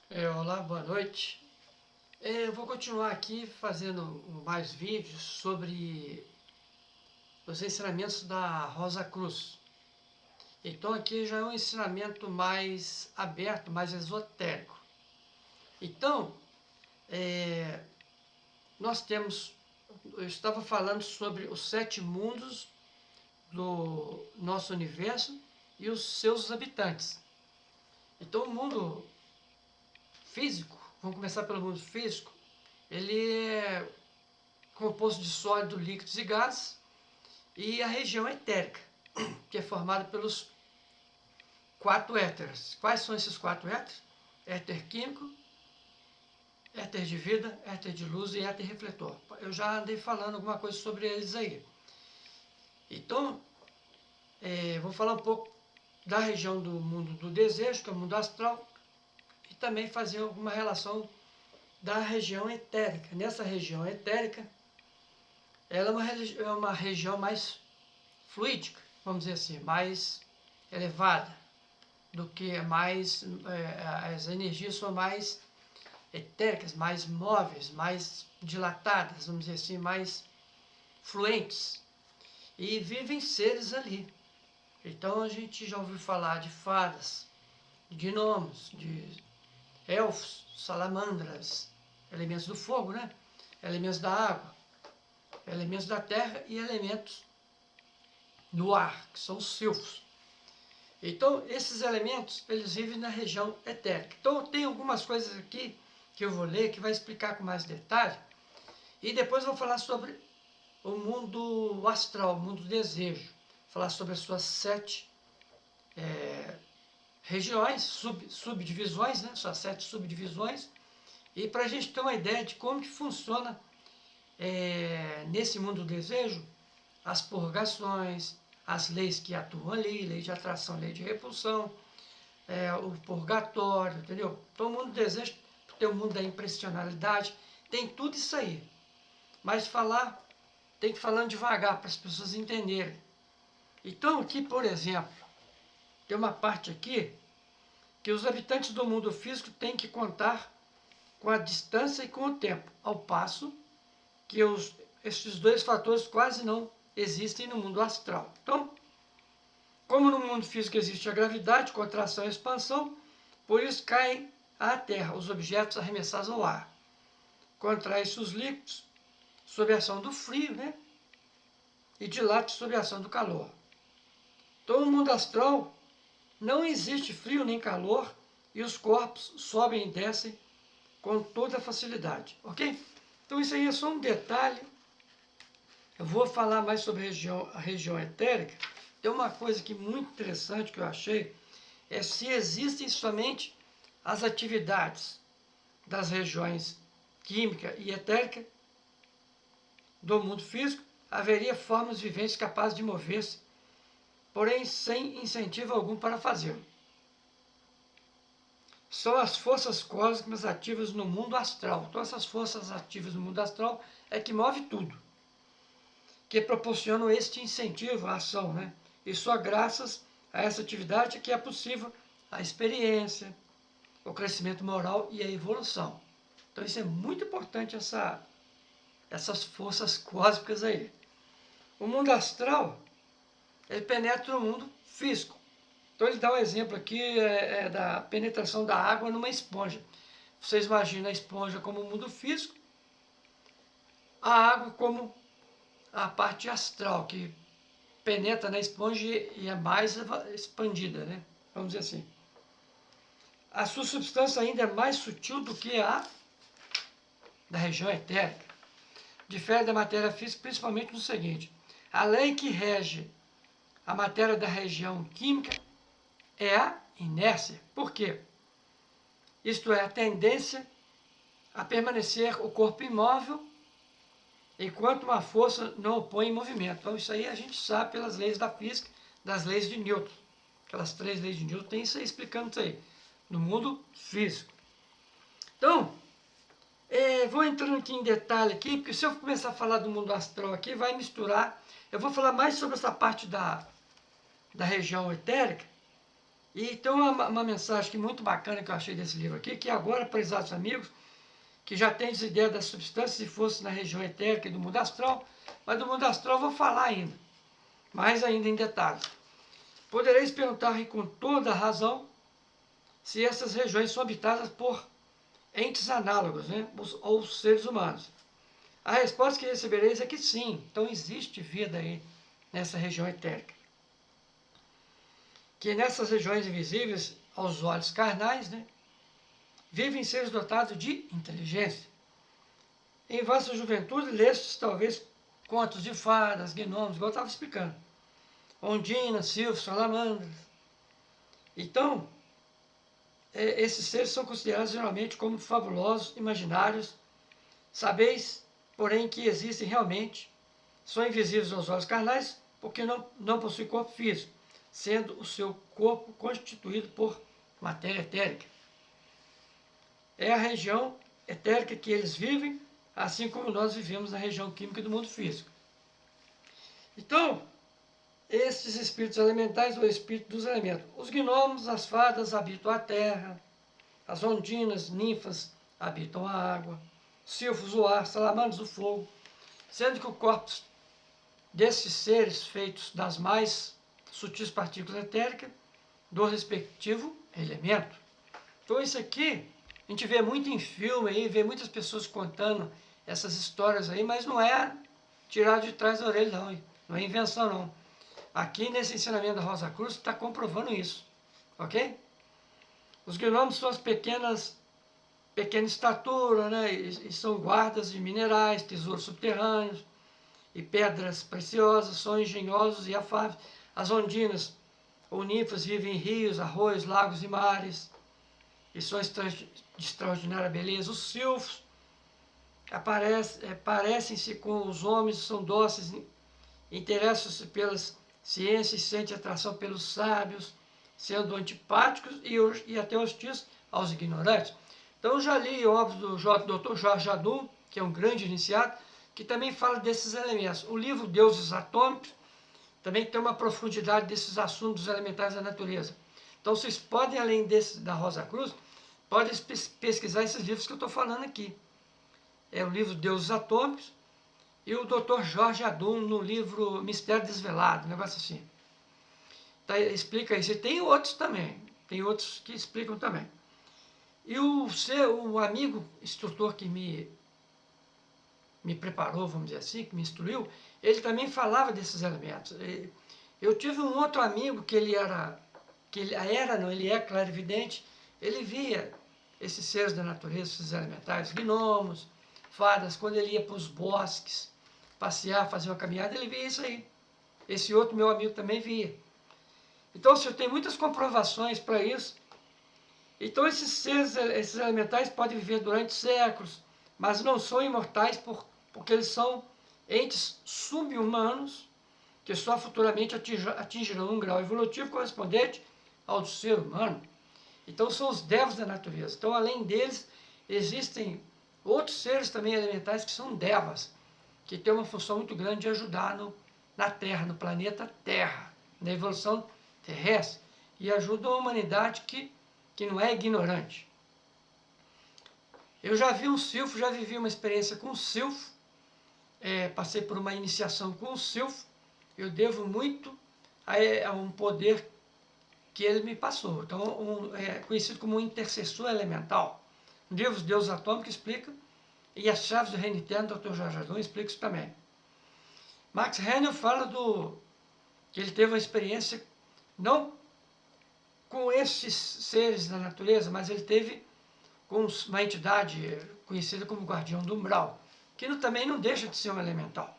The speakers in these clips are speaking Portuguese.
Olá, boa noite. Eu vou continuar aqui fazendo mais vídeos sobre os ensinamentos da Rosa Cruz. Então aqui já é um ensinamento mais aberto, mais esotérico. Então, nós temos, eu estava falando sobre os 7 mundos do nosso universo e os seus habitantes. Então o mundo físico, vamos começar pelo mundo físico, ele é composto de sólido, líquidos e gases, e a região etérica, que é formada pelos 4 éteres. Quais são esses 4 éteres? Éter químico, éter de vida, éter de luz e éter refletor. Eu já andei falando alguma coisa sobre eles aí. Então, vou falar um pouco da região do mundo do desejo, que é o mundo astral, e também fazer alguma relação da região etérica. Nessa região etérica, ela é uma região mais fluídica, vamos dizer assim, mais elevada, do que mais, as energias são mais etéricas, mais móveis, mais dilatadas, vamos dizer assim, mais fluentes. E vivem seres ali. Então a gente já ouviu falar de fadas, de gnomos, de elfos, salamandras, elementos do fogo, né? Elementos da água, elementos da terra e elementos do ar, que são os silfos. Então, esses elementos, eles vivem na região etérica. Então, tem algumas coisas aqui que eu vou ler, que vai explicar com mais detalhe. E depois eu vou falar sobre o mundo astral, o mundo do desejo. Falar sobre as suas 7 regiões, subdivisões, né? Suas 7 subdivisões. E para a gente ter uma ideia de como que funciona nesse mundo do desejo, as purgações, as leis que atuam ali, lei de atração, lei de repulsão, o purgatório, entendeu? Então o mundo do desejo, tem o mundo da impressionalidade, tem tudo isso aí. Mas tem que ir falando devagar para as pessoas entenderem. Então aqui, por exemplo, tem uma parte aqui que os habitantes do mundo físico têm que contar com a distância e com o tempo, ao passo que esses dois fatores quase não existem no mundo astral. Então, como no mundo físico existe a gravidade, contração e expansão, por isso caem à Terra os objetos arremessados ao ar. Contrai-se os líquidos sob a ação do frio, né? E dilata sob a ação do calor. Então, no mundo astral não existe frio nem calor e os corpos sobem e descem com toda facilidade, ok? Então, isso aí é só um detalhe. Eu vou falar mais sobre a região etérica. Tem uma coisa que muito interessante que eu achei, é se existem somente as atividades das regiões química e etérica do mundo físico, haveria formas viventes capazes de mover-se, porém sem incentivo algum para fazê-lo. São as forças cósmicas ativas no mundo astral. Então essas forças ativas no mundo astral é que move tudo, que proporcionam este incentivo à ação, né? E só graças a essa atividade que é possível a experiência, o crescimento moral e a evolução. Então isso é muito importante, essas forças cósmicas aí. O mundo astral, ele penetra o mundo físico. Então ele dá um exemplo aqui da penetração da água numa esponja. Vocês imaginam a esponja como o mundo físico, a água como a parte astral, que penetra na esponja e é mais expandida, né? Vamos dizer assim. A sua substância ainda é mais sutil do que a da região etérica. Difere da matéria física principalmente no seguinte: a lei que rege a matéria da região química é a inércia. Por quê? Isto é, a tendência a permanecer o corpo imóvel enquanto uma força não o põe em movimento. Então isso aí a gente sabe pelas leis da física, das leis de Newton. Aquelas 3 leis de Newton tem isso aí explicando isso aí, no mundo físico. Então, vou entrando aqui em detalhe aqui, porque se eu começar a falar do mundo astral aqui, vai misturar. Eu vou falar mais sobre essa parte da região etérica, E tem uma mensagem que muito bacana que eu achei desse livro aqui, que agora, prezados amigos, que já tendes ideia das substâncias e forças na região etérica e do mundo astral, mas do mundo astral eu vou falar ainda, mais ainda em detalhes. Podereis perguntar com toda a razão se essas regiões são habitadas por entes análogos, né, ou seres humanos. A resposta que recebereis é que sim, então existe vida aí nessa região etérica. Que nessas regiões invisíveis aos olhos carnais, né, vivem seres dotados de inteligência. Em vossa juventude, lestes talvez contos de fadas, gnomos, igual eu estava explicando. Ondinas, silfos, salamandras. Então, esses seres são considerados geralmente como fabulosos, imaginários. Sabeis, porém, que existem realmente, são invisíveis aos olhos carnais, porque não possuem corpo físico, sendo o seu corpo constituído por matéria etérica. É a região etérica que eles vivem, assim como nós vivemos na região química do mundo físico. Então, esses espíritos elementais, ou espírito dos elementos. Os gnomos, as fadas habitam a terra, as ondinas, ninfas habitam a água, silfos o ar, salamandras o fogo, sendo que o corpo desses seres feitos das mais sutis partículas etéricas do respectivo elemento. Então isso aqui a gente vê muito em filme aí, vê muitas pessoas contando essas histórias aí, mas não é tirado de trás da orelha não, não é invenção não. Aqui nesse ensinamento da Rosa Cruz está comprovando isso, ok? Os gnomos são as pequena estatura, né? E são guardas de minerais, tesouros subterrâneos e pedras preciosas, são engenhosos e afáveis. As ondinas ou ninfas vivem em rios, arroios, lagos e mares e são de extraordinária beleza. Os silfos parecem-se com os homens, são dóceis, interessam-se pelas ciências, sentem atração pelos sábios, sendo antipáticos e até hostis aos ignorantes. Então eu já li obras do Dr. Jorge Jadum, que é um grande iniciado, que também fala desses elementos. O livro Deuses Atômicos também tem uma profundidade desses assuntos elementais da natureza. Então vocês podem, além desse da Rosa Cruz, podem pesquisar esses livros que eu estou falando aqui. É o livro Deuses Atômicos e o Dr. Jorge Adum no livro Mistério Desvelado, um negócio assim. Tá, explica isso. E tem outros também, tem outros que explicam também. E o amigo instrutor que me preparou, vamos dizer assim, que me instruiu, ele também falava desses elementos. Eu tive um outro amigo que ele é clarividente, ele via esses seres da natureza, esses elementais, gnomos, fadas, quando ele ia para os bosques, passear, fazer uma caminhada, ele via isso aí. Esse outro meu amigo também via. Então, eu tenho muitas comprovações para isso. Então, esses seres, esses elementais podem viver durante séculos, mas não são imortais porque eles são entes sub-humanos que só futuramente atingirão um grau evolutivo correspondente ao do ser humano. Então, são os devas da natureza. Então, além deles, existem outros seres também elementais que são devas, que têm uma função muito grande de ajudar na Terra, no planeta Terra, na evolução terrestre, e ajudam a humanidade que não é ignorante. Eu já vi um silfo, já vivi uma experiência com um silfo, passei por uma iniciação com um silfo, eu devo muito a um poder que ele me passou. Então, é conhecido como um intercessor elemental. No livro Deus Atômico explica, e as chaves do reino interno, Dr. Jorge Adão explica isso também. Max Hennel fala que ele teve uma experiência, não com esses seres da natureza, mas ele teve com uma entidade conhecida como guardião do umbral, que também não deixa de ser um elemental.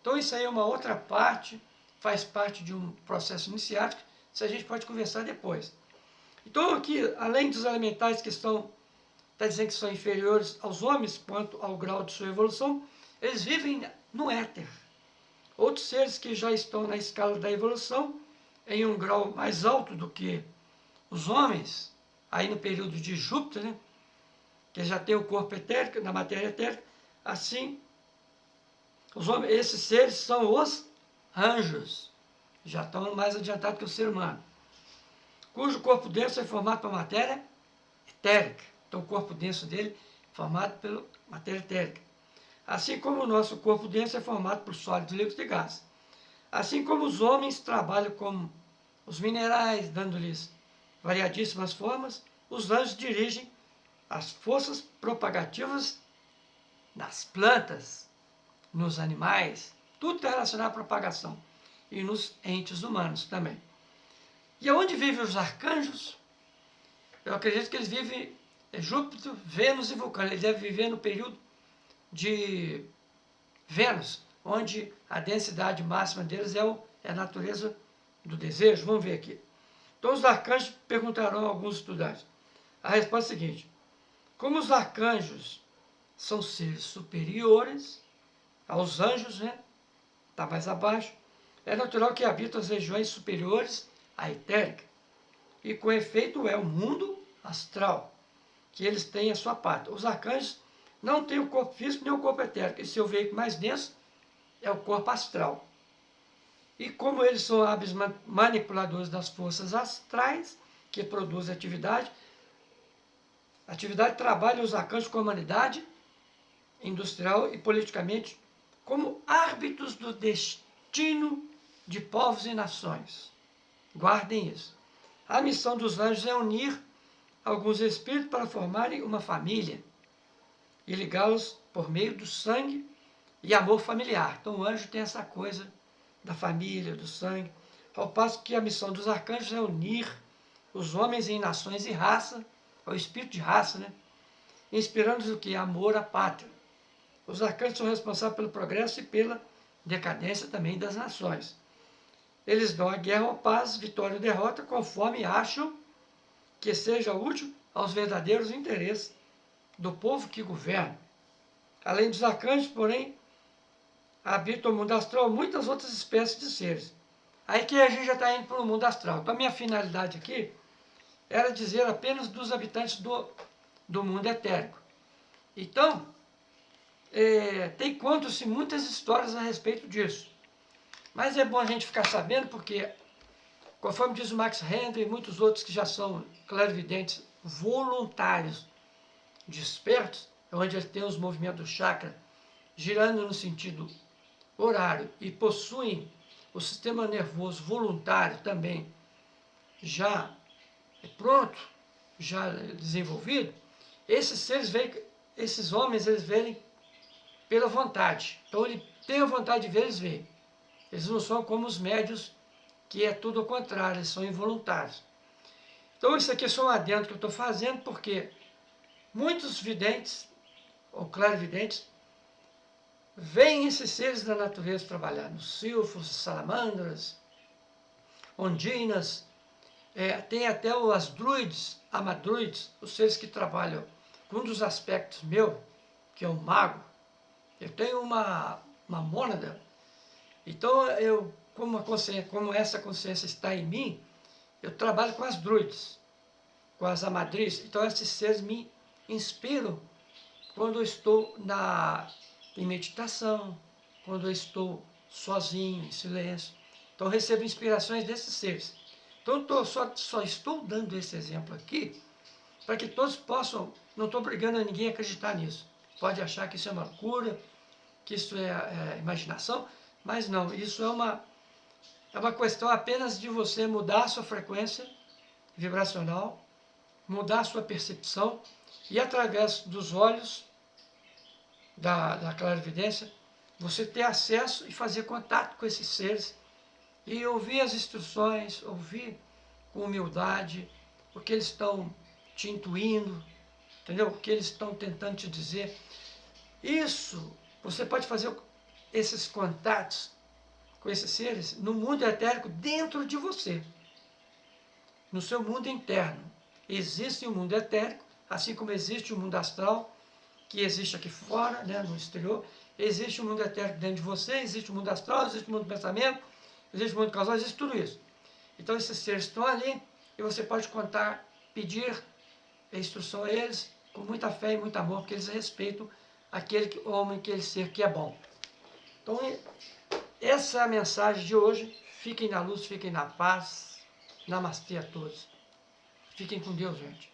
Então isso aí é uma outra parte, faz parte de um processo iniciático, isso a gente pode conversar depois. Então aqui, além dos elementais que está dizendo que são inferiores aos homens quanto ao grau de sua evolução, eles vivem no éter. Outros seres que já estão na escala da evolução, em um grau mais alto do que os homens, aí no período de Júpiter, né, que já tem o corpo etérico, na matéria etérica, assim, esses seres são os anjos, já estão mais adiantados que o ser humano. cujo corpo denso é formado por matéria etérica. Então, o corpo denso dele é formado pela matéria etérica. Assim como o nosso corpo denso é formado por sólidos, líquidos e gases. Assim como os homens trabalham com os minerais, dando-lhes variadíssimas formas, os anjos dirigem as forças propagativas nas plantas, nos animais, tudo está relacionado à propagação, e nos entes humanos também. E aonde vivem os arcanjos? Eu acredito que eles vivem Júpiter, Vênus e Vulcano. Eles devem viver no período de Vênus, onde a densidade máxima deles é a natureza do desejo. Vamos ver aqui. Então, os arcanjos perguntarão a alguns estudantes. A resposta é a seguinte: como os arcanjos são seres superiores aos anjos, né? Está mais abaixo, é natural que habitam as regiões superiores à etérica. E com efeito é o mundo astral, que eles têm a sua parte. Os arcanjos não têm o corpo físico nem o corpo etérico, e seu veículo mais denso é o corpo astral. E como eles são hábeis manipuladores das forças astrais, que produzem atividade trabalha os arcanjos com a humanidade industrial e politicamente como árbitros do destino de povos e nações. Guardem isso. A missão dos anjos é unir alguns espíritos para formarem uma família e ligá-los por meio do sangue e amor familiar. Então o anjo tem essa coisa da família, do sangue, ao passo que a missão dos arcanjos é unir os homens em nações e raça, é o espírito de raça, né? Inspirando-os o que? Amor à pátria. Os arcanjos são responsáveis pelo progresso e pela decadência também das nações. Eles dão a guerra ou paz, vitória ou derrota, conforme acham que seja útil aos verdadeiros interesses do povo que governa. Além dos arcanjos, porém, habitam o mundo astral muitas outras espécies de seres. Aí que a gente já está indo para o mundo astral. Então, a minha finalidade aqui era dizer apenas dos habitantes do mundo etérico. Então, tem contam-se muitas histórias a respeito disso. Mas é bom a gente ficar sabendo porque, conforme diz o Max Henry e muitos outros que já são clarividentes voluntários, despertos, onde eles têm os movimentos do chakra girando no sentido horário e possuem o sistema nervoso voluntário também já pronto, já desenvolvido, esses seres veem, esses homens, eles veem pela vontade. Então ele tem a vontade de ver, eles veem. Eles não são como os médios, que é tudo ao contrário, eles são involuntários. Então isso aqui é só um adendo que eu estou fazendo, porque muitos videntes, ou clarividentes, veem esses seres da natureza trabalhar, nos silfos, salamandras, ondinas, tem até as druides, amadruides, os seres que trabalham. Um dos aspectos meu, que é o mago, eu tenho uma mônada. Então, como essa consciência está em mim, eu trabalho com as druides, com as amadris. Então, esses seres me inspiram quando eu estou em meditação, quando eu estou sozinho, em silêncio. Então, eu recebo inspirações desses seres. Então, eu só estou dando esse exemplo aqui para que todos possam, não estou obrigando a ninguém a acreditar nisso. Pode achar que isso é uma loucura, que isso é imaginação, mas não, isso é uma questão apenas de você mudar a sua frequência vibracional, mudar a sua percepção e através dos olhos da clarividência, você ter acesso e fazer contato com esses seres e ouvir as instruções, ouvir com humildade o que eles estão te intuindo, entendeu? O que eles estão tentando te dizer. Isso, você pode fazer esses contatos com esses seres no mundo etérico dentro de você, no seu mundo interno. Existe o mundo etérico, assim como existe o mundo astral, que existe aqui fora, né, no exterior. Existe o mundo etérico dentro de você, existe o mundo astral, existe o mundo do pensamento, existe o mundo causal, existe tudo isso. Então esses seres estão ali e você pode contar, pedir a instrução a eles com muita fé e muito amor, porque eles respeitam aquele homem, aquele ser que é bom. Então essa é a mensagem de hoje. Fiquem na luz, fiquem na paz. Namastê a todos. Fiquem com Deus, gente.